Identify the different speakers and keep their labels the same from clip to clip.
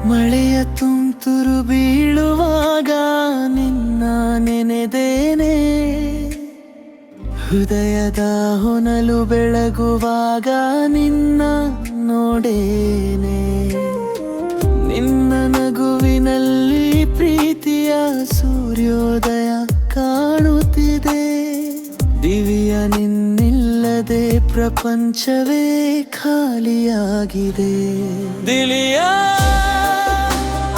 Speaker 1: ಮಳೆಯ ತುಂತುರು ಬೀಳುವಾಗ ನಿನ್ನ ನೆನೆದೇನೆ, ಹೃದಯದ ಹೊನಲು ಬೆಳಗುವಾಗ ನಿನ್ನ ನೋಡೇನೆ. ನಿನ್ನ ನಗುವಿನಲ್ಲಿ ಪ್ರೀತಿಯ ಸೂರ್ಯೋದಯ ಕಾಣುತ್ತಿದೆ. ದಿವ್ಯ ನಿನ್ನಿಲ್ಲದೆ ಪ್ರಪಂಚವೇ ಖಾಲಿಯಾಗಿದೆ. ದಿಲಿಯ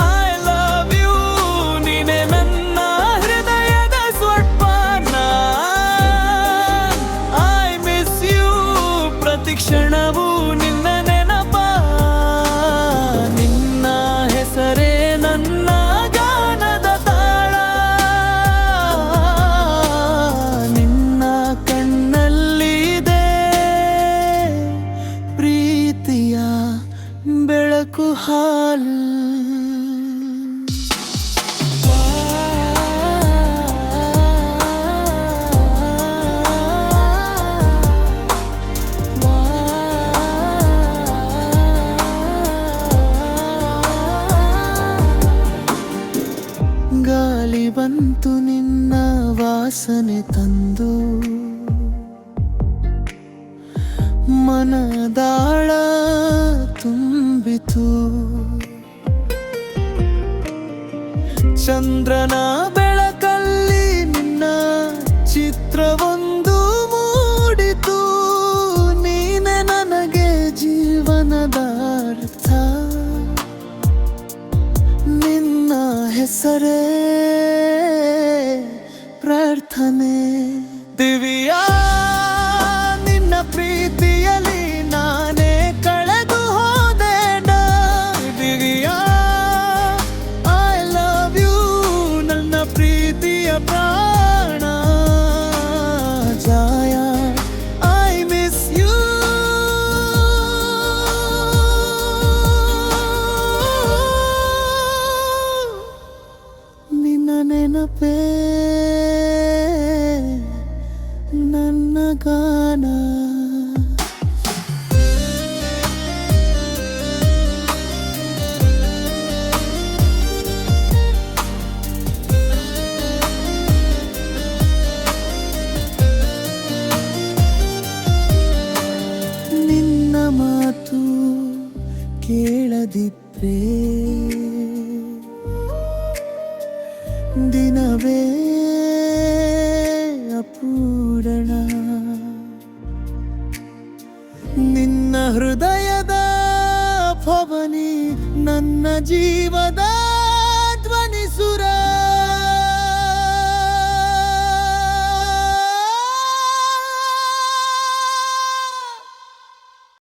Speaker 1: ಐ ಲವ್ ಯು, ನೀನೆ ನನ್ನ ಹೃದಯದ ಸ್ವರ್ಪನ. ಐ ಮಿಸ್ ಯು, ಪ್ರತಿ ಕ್ಷಣವೂ ನಿನ್ನ ನೆನಪ. ನಿನ್ನ ಹೆಸರೇ ನನ್ನ ಗಾನದ ತಾಳ. ನಿನ್ನ ಕಣ್ಣಲ್ಲಿದೆ ಪ್ರೀತಿಯ ಬೆಳಕು ಹಾಲು. ಗಾಳಿ ಬಂತು ನಿನ್ನ ವಾಸನೆ ತಂದು, ಮನದಾಳ ತುಂಬಿತು. ಚಂದ್ರನ ಬೆಳಕಲ್ಲಿ ನಿನ್ನ ಚಿತ್ರವೊಂದು ಮೂಡಿತು. ನೀನೆ ನನಗೆ ಜೀವನದ ಅರ್ಥ. ನಿನ್ನ ಹೆಸರೇ ಪ್ರಾರ್ಥನೆ. ದಿವ್ಯ ನಿನ್ನ ಪ್ರೀತಿಯಲ್ಲಿ ನಾನೇ ಕಳೆದು ಹೋದೆ. ದಿವ್ಯ ಐ ಲವ್ ಯು, ನನ್ನ ಪ್ರೀತಿಯ ಪ್ರಾಣ. ಜಾಯ ಐ ಮಿಸ್ ಯು. ನಿನ್ನ ನೆನಪೇ ನನ್ನ ಗಾನ. ನಿನ್ನ ಮಾತು ಕೇಳದಿದ್ರೆ ದಿನವೇ ಅಪೂರ್ಣ. ನಿನ್ನ ಹೃದಯದ ಭವನಿ ನನ್ನ ಜೀವದ